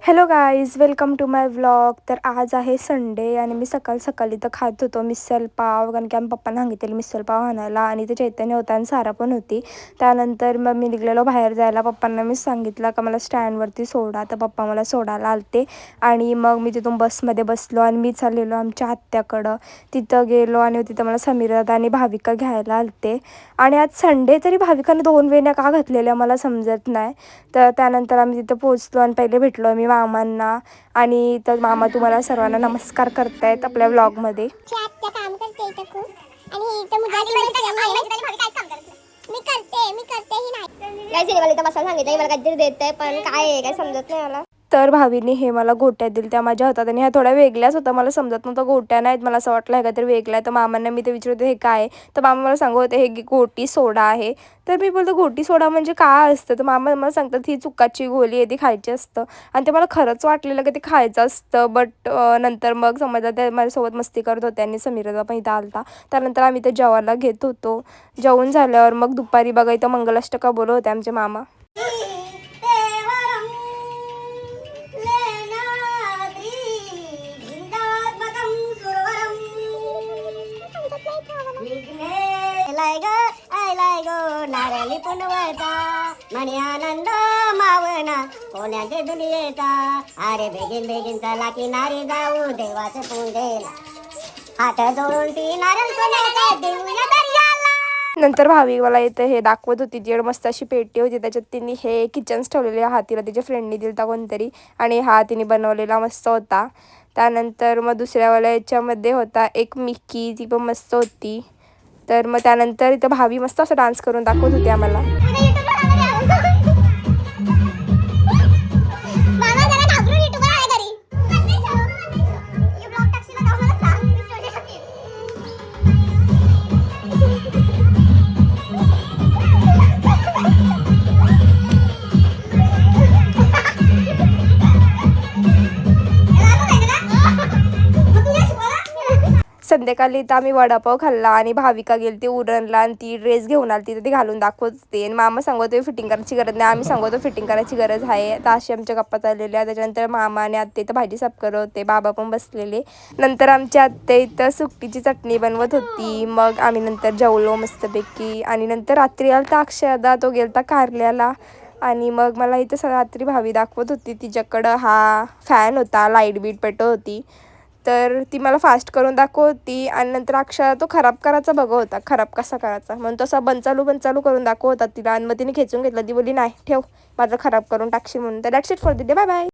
Hello guys, welcome to my vlog. तर आज आहे संडे आणि मी सकाळी तर खात होतो मिसल पाव, कारण की आम्ही पप्पांना सांगितलेलं मिसल पाव आणायला. आणि ते चैतन्य होता आणि सारा पण होती. त्यानंतर मग मी निघलेलो बाहेर जायला. पप्पांना मी सांगितलं का मला स्टँडवरती सोडा, तर पप्पा मला सोडायला आलते. आणि मग मी तिथून बसमध्ये बसलो आणि मी चाललेलो आमच्या आत्याकडं. तिथं गेलो आणि तिथं मला समीर दादा आणि भाविका घ्यायला आलते. आणि आज संडे तरी भाविकाने 2 वेण्या का घातलेल्या मला समजत नाही. तर त्यानंतर आम्ही तिथं पोहोचलो आणि पहिले भेटलो आम्ही मामांना. आणि तर मामा तुम्हाला सर्वांना नमस्कार करतायत आपल्या व्लॉगमध्ये. काम करते इथं खूप आणि इथं मी करते ही नाही. गाइस मला इथं मसाला सांगितलं मला काहीतरी देतंय, पण काय आहे काय समजत नाही मला. तर भावीने हे मला गोट्या दिल्या त्या माझ्या हातात आणि ह्या थोड्या वेगळ्याच होत्या. मला समजत नव्हतं गोट्या नाहीत, मला असं वाटलं हे काहीतरी वेगळं आहे. तर मामांना मी ते विचारते हे काय आहे, तर मामा मला सांगत होते हे गोटी सोडा आहे. तर मी बोलतो गोटी सोडा म्हणजे काय असतं, तर मामा मला सांगतात ही चुकाची गोळी आहे, ती खायची असतं. आणि ते मला खरंच वाटलेलं की ते खायचं असतं. बट नंतर मग समजलं ते माझ्यासोबत मस्ती करत होते आणि समीरदा पण इथं आलता. त्यानंतर आम्ही ते जेवायला घेत होतो. जेवून झाल्यावर मग दुपारी बघा इथं मंगलाष्टका बोलत होते आमचे मामा. नारळी पुनवता म्हणे आनंद मावना कोण्याचे दुनियेचा. अरे बेगीन बेगीन चला की नारी जाऊ देवाचे पूजेला. हात जोडून ती नारळ सोन्याचा देऊया दर्याला. नंतर भावी मला इथं हे दाखवत होती. तिकडे मस्त अशी पेटी होती, त्याच्यात तिने हे किचन्स ठेवलेले. हा तिला तिच्या फ्रेंडनी दिलता कोणतरी आणि हा तिने बनवलेला मस्त होता. त्यानंतर मग दुसऱ्यावाल्या याच्यामध्ये होता एक मिकी, ती पण मस्त होती. तर मग त्यानंतर इथं भावी मस्त असं डान्स करून दाखवत होती आम्हाला. संध्याकाळी तर आम्ही वडापाव खाल्ला आणि भाविका गेली ती उरणला आणि ती ड्रेस घेऊन आली. तिथे ती घालून दाखवत होते आणि मामा सांगतो फिटिंग करायची गरज नाही, आम्ही सांगतो फिटिंग करायची गरज आहे. तर अशी आमच्या गप्पा चाललेल्या. त्याच्यानंतर मामा आणि आत्ते तर भाजी साफ करत होते, बाबा पण बसलेले. नंतर आमच्या आत्ते इथं सुकटीची चटणी बनवत होती. मग आम्ही नंतर जेवलो मस्तपैकी. आणि नंतर रात्री आला तर अक्षयदा, तो गेलता कारल्याला. आणि मग मला इथं रात्री भावी दाखवत होती, तिच्याकडं हा फॅन होता, लाईट बीट पेटत होती. तर ती मला फास्ट करून दाखवती. आणि नंतर अक्षरा तो खराब करायचा बघत होता, खराब कसा करायचा म्हणून तसा बंचालू करून दाखवत होता तिला. आणि मग तिने खेचून घेतलं. ती बोलली नाही ठेव, माझं खराब करून टाकशील म्हणून. तर that's it for the day, bye bye.